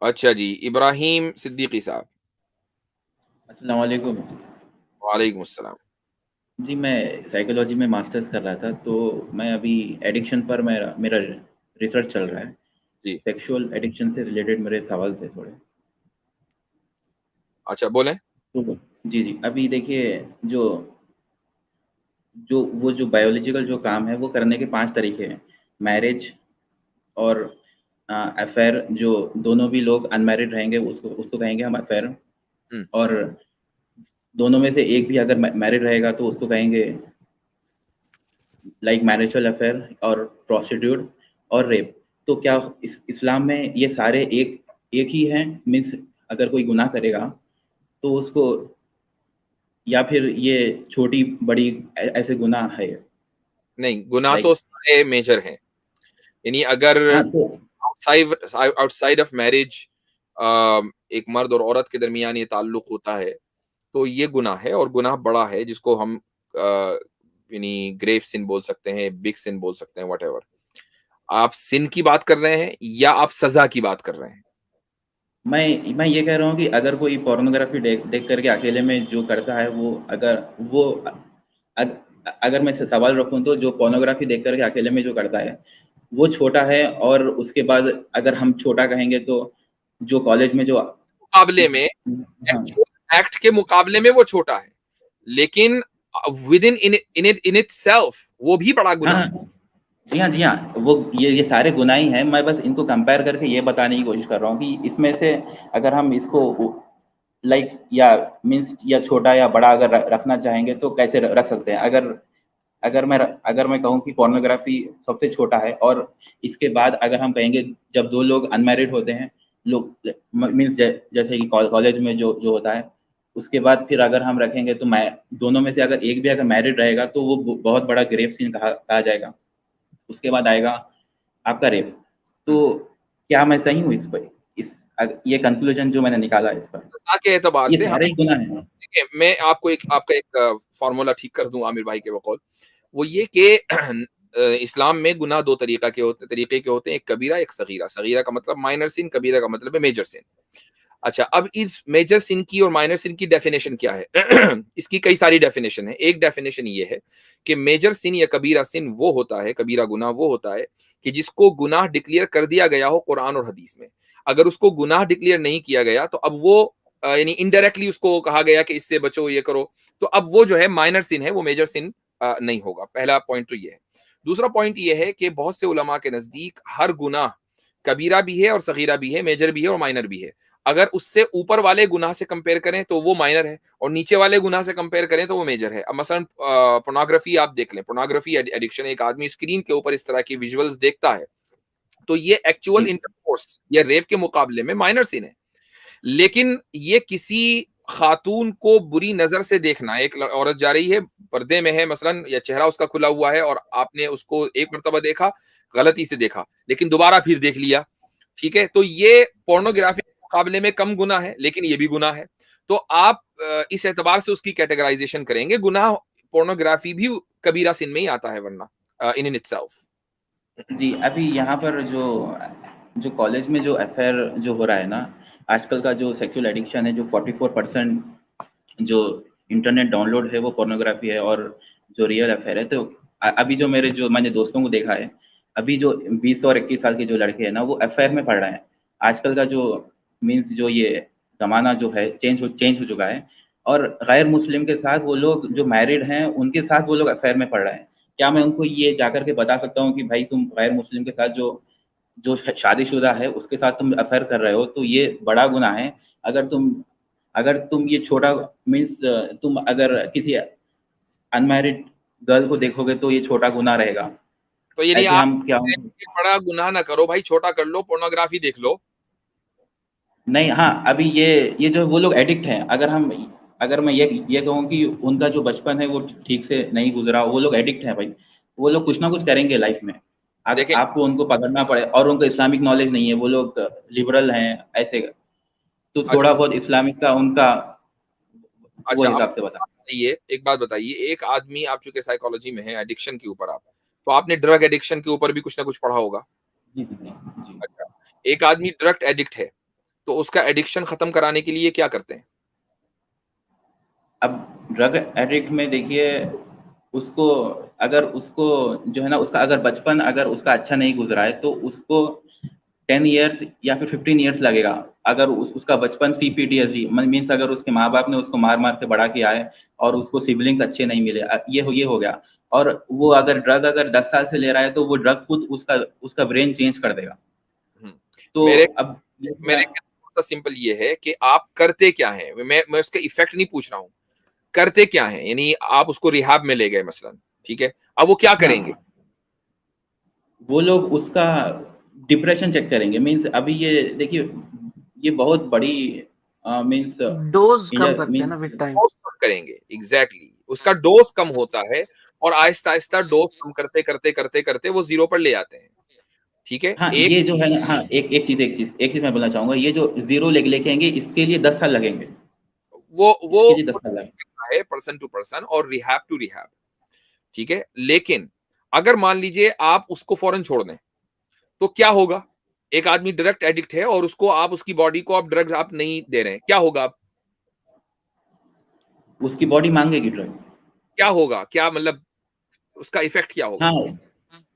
अच्छा जी, इब्राहिम सिद्दीकी साहब। अस्सलाम वालेकुम। वालेकुम अस्सलाम। जी, मैं साइकोलॉजी में मास्टर्स कर रहा था, तो मैं अभी एडिक्शन पर मेरा मेरा रिसर्च चल रहा है। जी, सेक्सुअल एडिक्शन से रिलेटेड मेरे सवाल थे थोड़े। अच्छा बोलें। तो जी, जी। अभी देखिए जो जो बायोलॉजिकल जो काम है वो करने के 5 तरीके हैं। मैरिज और अफ़ेयर जो दोनों भी लोग अनमैरिड रहेंगे उसको उसको कहेंगे हम अफ़ेयर। हुँ, और दोनों में से एक भी अगर मैरिड रहेगा तो उसको कहेंगे लाइक मैरिटल अफेयर और प्रोस्टिट्यूट और रेप। तो क्या इस्लाम में ये सारे एक ही हैं? मीन्स अगर कोई गुनाह करेगा तो उसको या फिर ये छोटी-बड़ी ऐसे गुनाह है? नहीं, गुनाह तो लाइक सारे मेजर हैं। यानी अगर हाँ, तो आउटसाइड आउटसाइड ऑफ मैरिज एक मर्द और औरत के दरमियान ये ताल्लुक होता है, तो ये गुनाह है और गुनाह बड़ा है जिसको हम यानी ग्रेव सिन बोल सकते हैं, बिग सिन बोल सकते हैं, व्हाटएवर। आप सिन की बात कर रहे हैं या आप सज़ा की बात कर रहे हैं? मैं ये कह रहा हूँ कि अगर कोई पोर्नोग्राफ़ी देख देख कर के अकेले में जो करता है वो अगर वो अग अगर मैं सवाल रखूँ तो जो पोर्नोग्राफ़ी देख कर के अकेले में जो करता है, वो छोटा है और उसके बाद अगर हम छोटा कहेंगे तो जो कॉलेज में जो मुकाबले में हाँ, एक्चुअल एक्ट के मुकाबले में वो छोटा है। लेकिन विदिन इन इटसेल्फ वो भी बड़ा हाँ, गुनाह है। हाँ। जी हाँ, जी हाँ। वो ये सारे गुनाह ही हैं, मैं बस इनको कंपेयर करके ये बताने की कोशिश कर रहा हूँ कि इसमें से अगर हम इसको लाइक या मीन्स या छोटा या बड़ा अगर रखना चाहेंगे तो कैसे रख सकते हैं? अगर मैं कहूँ कि पोर्नोग्राफ़ी सबसे छोटा है और इसके बाद अगर हम कहेंगे जब 2 लोग अनमैरिड होते हैं, लोग मीन्स जैसे कि कॉलेज में जो जो होता है, उसके बाद फिर अगर हम रखेंगे तो मैं दोनों में से अगर एक भी अगर मैरिड रहेगा तो वो बहुत बड़ा ग्रेव सीन कहा कहा जाएगा। उसके बाद आएगा आपका रेप। तो हुँ। क्या मैं सही हूँ इस पे? ये कंक्लूज़न जो मैंने निकाला इस पर, सज़ा के एतबार ये से हम सारे ही गुनाह हैं। देखिए, मैं आपको आपका एक फ़ॉर्मूला ठीक कर दूँ आमिर भाई के बकौल। वो ये कि इस्लाम में गुनाह 2 तरीके के होते हैं, एक कबीरा, एक सगीरा। सगीरा का मतलब माइनर सिन, कबीरा का मतलब है मेजर सिन। अच्छा, अब इस मेजर सिन की और माइनर सिन की डेफिनेशन क्या है? इसकी कई सारी डेफिनेशन है। एक डेफिनेशन ये है कि मेजर सिन या कबीरा सिन वो होता है, कबीरा गुनाह वो होता है कि जिसको गुनाह डिक्लेयर कर दिया गया हो कुरान और हदीस में। अगर उसको गुनाह डिक्लेयर नहीं किया गया तो अब वो यानी इनडायरेक्टली उसको कहा गया कि इससे बचो, ये करो, तो अब वो जो है माइनर सिन है, वो मेजर सिन नहीं होगा। पहला पॉइंट तो ये है। दूसरा पॉइंट ये है कि बहुत से उलमा के नज़दीक हर गुनाह कबीरा भी है और सगीरा भी है, मेजर भी है और माइनर भी है। अगर उससे ऊपर वाले गुनाह से कंपेयर करें तो वो माइनर है और नीचे वाले गुनाह से कंपेयर करें तो वो मेजर है। अब मसलन पोर्नोग्राफी आप देख लें, पोर्नोग्राफी एडिक्शन, एक आदमी स्क्रीन के ऊपर इस तरह की विजुअल्स देखता है, तो ये एक्चुअल जी, इंटरकोर्स या रेप के मुकाबले में माइनर सिन है। लेकिन ये किसी खातून को बुरी नज़र से देखना, एक औरत जा रही है, पर्दे में है मसलन या चेहरा उसका खुला हुआ है और आपने उसको एक मर्तबा देखा, गलती से देखा, लेकिन दोबारा फिर देख लिया, ठीक है? तो ये पोर्नोग्राफी के मुकाबले में कम गुनाह है, लेकिन ये भी गुनाह है। तो आप इस एतबार से उसकी कैटेगराइज़ेशन करेंगे, गुनाह पोर्नोग्राफी भी कबीरा सिन में ही आता है वरना इन इटसेल्फ। जी, अभी यहाँ पर जो जो कॉलेज में जो अफ़ेयर जो हो रहा है ना, आजकल का जो सेक्सुअल एडिक्शन है, जो 44% जो इंटरनेट डाउनलोड है, वो पोर्नोग्राफ़ी है और जो रियल अफ़ेयर है, तो अभी जो मेरे जो मैंने दोस्तों को देखा है, अभी जो 20 और 21 साल के जो लड़के हैं ना, वो अफ़ेयर में पड़ रहे हैं। आजकल का जो मीन्स जो ये ज़माना जो है, चेंज हो चुका है और गैर मुस्लिम के साथ वो लोग जो मैरिड हैं, उनके साथ वो लोग अफ़ेयर में पड़ रहे हैं। क्या मैं उनको ये जाकर के बता सकता हूँ कि भाई तुम गैर मुस्लिम के साथ जो जो शादीशुदा है, उसके साथ तुम अफ़ेयर कर रहे हो, तो ये बड़ा गुनाह है। अगर तुम अगर तुम ये छोटा मीन्स तुम अगर किसी अनमैरिड गर्ल को देखोगे तो ये छोटा गुनाह रहेगा। तो यानी ऐसे आप हम क्या बड़ा गुनाह ना करो भाई, छोटा कर लो, पोर्नोग्राफी देख लो। नहीं हाँ, अभी ये जो वो लोग एडिक्ट हैं, अगर मैं ये कहूँ कि उनका जो बचपन है वो ठीक से नहीं गुज़रा, वो लोग एडिक्ट हैं भाई। वो लोग कुछ ना कुछ करेंगे लाइफ़ में। देखें, आपको उनको पकड़ना पड़े और उनको इस्लामिक नॉलेज नहीं है, वो लोग लिबरल हैं, ऐसे। तो अच्छा, थोड़ा बहुत इस्लामिक का उनका वो अच्छा, अब हिसाब से बता। बताइए, एक बात बताइए, एक आदमी, आप चूँकि साइकोलॉजी में हैं, एडिक्शन के ऊपर आप, तो आपने ड्रग एडिक्शन के ऊपर भी कुछ ना कुछ पढ़ा होगा। जी, जी, जी। जी। अच्छा, एक आदमी ड्रग एडिक्ट है, तो उसका एडिक्शन खत्म कराने के लिए क्या करते हैं? अब ड्रग एडिक्ट में देखिए, उसको उसको जो है ना, उसका अगर बचपन अगर उसका अच्छा नहीं गुजरा है तो उसको 10 इयर्स या फिर 15 इयर्स लगेगा। अगर उसका बचपन CPTSD मीन्स अगर उसके माँ बाप ने उसको मार मार के बड़ा किया है और उसको सिबलिंग्स अच्छे नहीं मिले, ये हो गया। और वो अगर 10 साल से ले रहा है तो वो ड्रग खुद उसका ब्रेन चेंज कर देगा। हम्म, तो मेरे अब मेरे कहने का सिंपल ये है कि आप करते क्या हैं। मैं उसका इफेक्ट नहीं पूछ रहा हूँ, करते क्या हैं। यानी आप उसको रिहाब में ले गए मसलन, ठीक है, अब वो क्या करेंगे? हाँ, वो लोग उसका डिप्रेशन चेक करेंगे। मीन्स अभी ये देखिए, ये बहुत बड़ी मीन्स डोज कम इंडिया करते हैं मीन्स ना विद टाइम। डोज कम करेंगे, एग्जैक्टली उसका डोज कम होता है और आहिस्ता आहिस्ता डोज कम करते करते करते करते वो जीरो पर ले आते हैं, ठीक है। हाँ, एक ये जो है ना, हाँ, एक चीज मैं बोलना चाहूंगा, ये जो जीरो लेके आएंगे इसके लिए 10 साल लगेंगे। वो इसके लिए 10 साल लगेंगे। है पर्सन टू पर्सन और रिहैब टू रिहैब, ठीक है। लेकिन अगर मान लीजिए आप उसको फौरन छोड़ दें तो क्या होगा? एक आदमी डायरेक्ट एडिक्ट है और उसको आप उसकी बॉडी को आप ड्रग्स आप नहीं दे रहे हैं, क्या होगा? आप उसकी बॉडी मांगेगी ड्रग। क्या होगा, क्या मतलब उसका इफेक्ट क्या होगा? हाँ,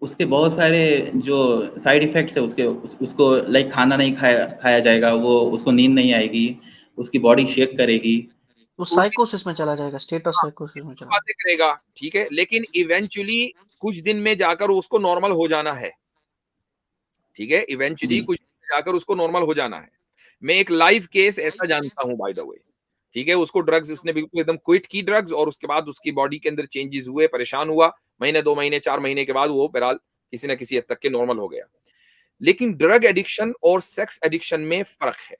उसके बहुत सारे जो साइड इफेक्ट्स है उसको लाइक खाना नहीं खाया जाएगा, वो उसको नींद नहीं आएगी, उसकी बॉडी शेक करेगी। वो साइकोसिस में चला जाएगा, स्टेट ऑफ साइकोसिस में चला जाएगा। बातें करेगा, ठीक है, लेकिन इवेंचुअली कुछ दिन में जाकर उसको नॉर्मल हो जाना है, ठीक है, इवेंचुअली जी, कुछ दिन में जाकर उसको नॉर्मल हो जाना है। मैं एक लाइव केस ऐसा जानता हूं बाय द वे, ठीक है, उसको ड्रग्स उसने बिल्कुल एकदम क्विट की ड्रग्स और उसके बाद उसकी बॉडी के अंदर चेंजेस हुए, परेशान हुआ, महीने 2 महीने 4 महीने के बाद वो बहरहाल किसी ना किसी हद तक के नॉर्मल हो गया। लेकिन ड्रग एडिक्शन और सेक्स एडिक्शन में फर्क है,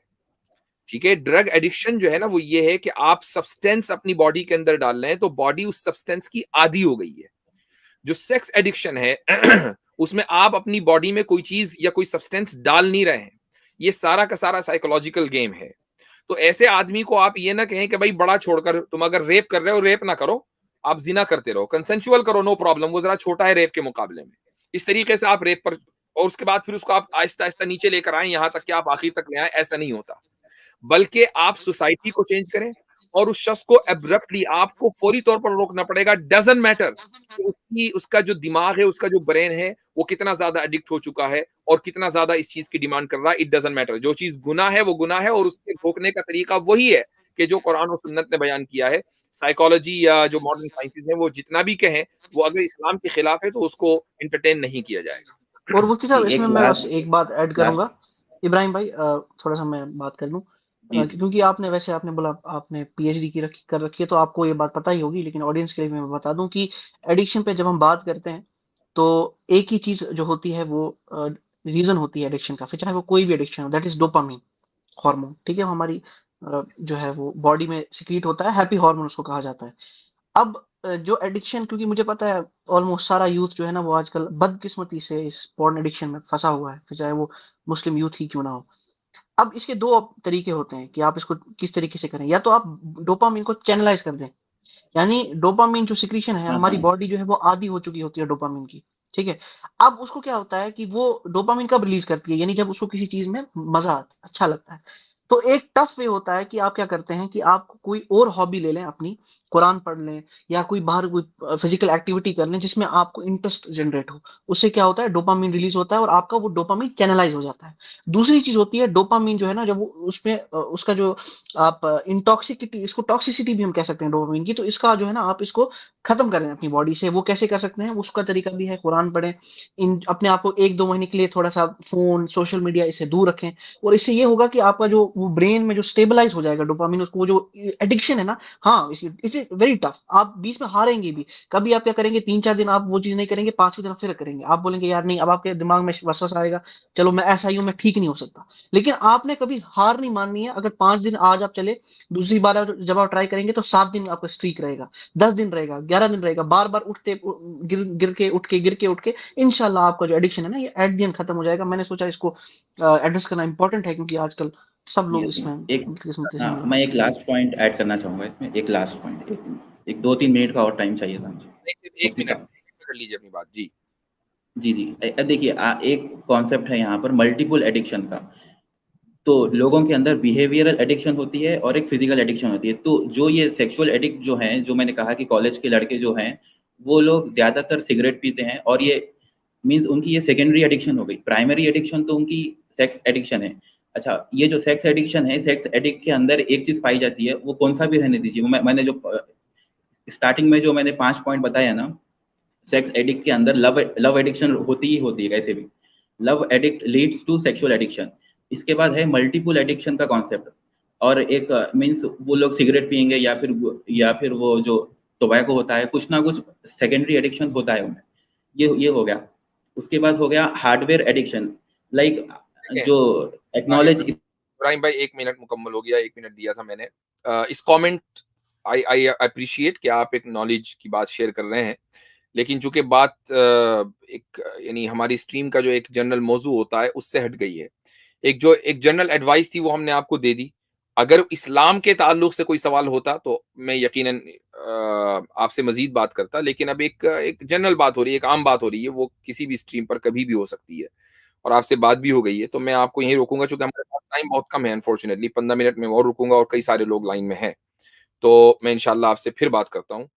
ठीक है। ड्रग एडिक्शन जो है ना वो ये है कि आप सब्सटेंस अपनी बॉडी के अंदर डाल रहे हैं तो बॉडी उस सब्सटेंस की आदी हो गई है। जो सेक्स एडिक्शन है उसमें आप अपनी बॉडी में कोई चीज या कोई सब्सटेंस डाल नहीं रहे हैं, ये सारा का सारा साइकोलॉजिकल गेम है। तो ऐसे आदमी को आप ये ना कहें कि भाई बड़ा छोड़कर तुम अगर रेप कर रहे हो रेप ना करो, आप जिना करते रहो, कंसेंसुअल करो, नो प्रॉब्लम, वो जरा छोटा है रेप के मुकाबले में। इस तरीके से आप रेप पर और उसके बाद फिर उसको आप आहिस्ता आहिस्ता नीचे लेकर आए यहां तक कि आप आखिर तक ले आए, ऐसा नहीं होता। बल्कि आप सोसाइटी को चेंज करें और उस शख्स को एब्रप्टली आपको फौरी तौर पर रोकना पड़ेगा। डजंट मैटर कि उसका जो दिमाग है, उसका जो ब्रेन है, वो कितना ज्यादा एडिक्ट हो चुका है और कितना ज्यादा इस चीज की डिमांड कर रहा है, इट डजंट मैटर। जो चीज गुनाह है वो गुनाह है और उसके रोकने का तरीका वही है कि जो कुरान और सुन्नत ने बयान किया है। साइकोलॉजी या जो मॉडर्न साइंसेज है वो जितना भी कहें, वो अगर इस्लाम के खिलाफ है तो उसको एंटरटेन नहीं किया जाएगा। और मुफ्ती साहब, इसमें एक मैं बस लास्ट एक बात ऐड लास्ट करूंगा। इब्राहिम भाई, थोड़ा सा मैं बात कर लूं। जी, जी, क्योंकि आपने बोला आपने PhD कर रखी है, तो आपको ये बात पता ही होगी, लेकिन ऑडियंस के लिए मैं बता दूं कि एडिक्शन पे जब हम बात करते हैं तो एक ही चीज जो होती है वो रीजन होती है एडिक्शन का, फिर चाहे वो कोई भी एडिक्शन हो, दैट इज डोपामिन हार्मोन। ठीक है, वो हमारी जो है वो बॉडी में सिक्रीट होता है, हैप्पी हार्मोन उसको कहा जाता है। अब जो एडिक्शन, क्योंकि मुझे पता है ऑलमोस्ट सारा यूथ जो है ना वो आजकल बदकिस्मती से इस पॉर्न एडिक्शन में फंसा हुआ है, फिर चाहे वो मुस्लिम यूथ ही क्यों ना हो। अब इसके दो तरीके होते हैं कि आप इसको किस तरीके से करें। या तो आप डोपामिन को चैनलाइज कर दें, यानी डोपामिन जो सिक्रीशन है, हाँ, हमारी हाँ, बॉडी जो है वो आदी हो चुकी होती है डोपामिन की। ठीक है, अब उसको क्या होता है कि वो डोपामिन कब रिलीज करती है, यानी जब उसको किसी चीज में मजा आता है, अच्छा लगता है। तो एक टफ वे होता है कि आप क्या करते हैं कि आप कोई और हॉबी ले लें अपनी, कुरान पढ़ लें या कोई बाहर कोई फिजिकल एक्टिविटी कर लें जिसमें आपको इंटरेस्ट जनरेट हो। उससे क्या होता है, डोपामिन रिलीज होता है और आपका वो डोपामिन चैनलाइज हो जाता है। दूसरी चीज होती है डोपामिन जो है ना, जब वो उसमें उसका जो आप इंटॉक्सिसिटी, इसको टॉक्सिसिटी भी हम कह सकते हैं डोपामिन की, तो इसका जो है ना आप इसको खत्म करें अपनी बॉडी से। वो कैसे कर सकते हैं, उसका तरीका भी है, कुरान पढ़ें, इन अपने आप को 1-2 महीने के लिए थोड़ा सा फोन सोशल मीडिया इससे दूर रखें। और इससे ये होगा कि आपका जो वो ब्रेन में जो स्टेबलाइज हो जाएगा डोपामिन, उसको वो जो एडिक्शन है ना, हाँ इट इज वेरी टफ। आप बीच में हारेंगे भी, कभी आप क्या करेंगे, 3-4 दिन आप वो चीज नहीं करेंगे, 5वें दिन फिर करेंगे, आप बोलेंगे यार नहीं, अब आपके दिमाग में वसवसा आएगा, चलो मैं ऐसा ही हूं, मैं ठीक नहीं हो सकता। लेकिन आपने कभी हार नहीं माननी है। अगर 5 दिन आज आप चले, दूसरी बार जब आप ट्राई करेंगे तो 7 दिन आपका स्ट्रीक रहेगा, 10 दिन रहेगा, 11 दिन रहेगा, बार बार उठते गिर गिर के उठ के इंशाल्लाह आपका जो एडिक्शन है ना ये एट द एंड खत्म हो जाएगा। मैंने सोचा इसको एड्रेस करना इंपॉर्टेंट है, क्योंकि आजकल सब जी, लोग जी। इसमें एक बदकिस्मती से हाँ, मुलविस मैं हैं। एक लास्ट पॉइंट ऐड करना चाहूँगा इसमें, एक लास्ट पॉइंट, एक 2-3 मिनट का और टाइम चाहिए था मुझे, नहीं, सिर्फ एक मुफ्ती मिनट साहब। कर लीजिए अपनी बात जी। जी, जी। देखिए, एक कॉन्सेप्ट है यहाँ पर मल्टीपल एडिक्शन का। तो लोगों के अंदर बिहेवियरल एडिक्शन होती है और एक फिजिकल एडिक्शन होती है। तो जो ये सेक्सुअल एडिक्ट जो हैं, जो मैंने कहा कि कॉलेज के लड़के जो हैं, वो लोग ज़्यादातर सिगरेट पीते हैं और ये मीन्स उनकी ये सेकेंडरी एडिक्शन हो गई। प्राइमरी एडिक्शन तो उनकी सेक्स एडिक्शन है। अच्छा, ये जो सेक्स एडिक्शन है, सेक्स एडिक्ट के अंदर एक चीज़ पाई जाती है, वो कौन-सा भी रहने दीजिए। मैंने जो स्टार्टिंग में जो मैंने 5 पॉइंट बताया ना, सेक्स एडिक्ट के अंदर लव लव एडिक्शन होती ही होती है कैसे भी। Love addict leads to sexual addiction. इसके बाद है मल्टीपल एडिक्शन का कॉन्सेप्ट और एक मीन्स वो लोग सिगरेट पिएँगे या फिर वो जो टोबैको होता है, कुछ ना कुछ सेकेंडरी एडिक्शन होता है उनमें। ये हो गया। उसके बाद हो गया हार्डवेयर एडिक्शन लाइक देखें, जो एक्नॉलेज इब्राहिम भाई 1 मिनट मुकम्मल हो गया, 1 मिनट दिया था मैंने। इस कमेंट आई अप्रिशिएट कि आप एक नॉलेज की बात शेयर कर रहे हैं। लेकिन चूँकि बात एक यानी हमारी स्ट्रीम का जो एक जनरल मौज़ू होता है, उससे हट गई है। एक जनरल एडवाइस थी, वो हमने आपको दे दी। अगर इस्लाम के ताल्लुक से कोई सवाल होता, तो मैं यकीनन आपसे मज़ीद बात करता। लेकिन अब एक जनरल बात हो रही है, एक आम बात हो रही है, वो किसी भी स्ट्रीम पर कभी भी हो सकती है। और आपसे बात भी हो गई है, तो मैं आपको यहीं रोकूँगा, चूँकि हमारे पास टाइम बहुत कम है अनफॉर्च्यूनेटली। 15 मिनट में और रुकूँगा और कई सारे लोग लाइन में हैं। तो मैं इंशाअल्लाह आपसे फिर बात करता हूँ।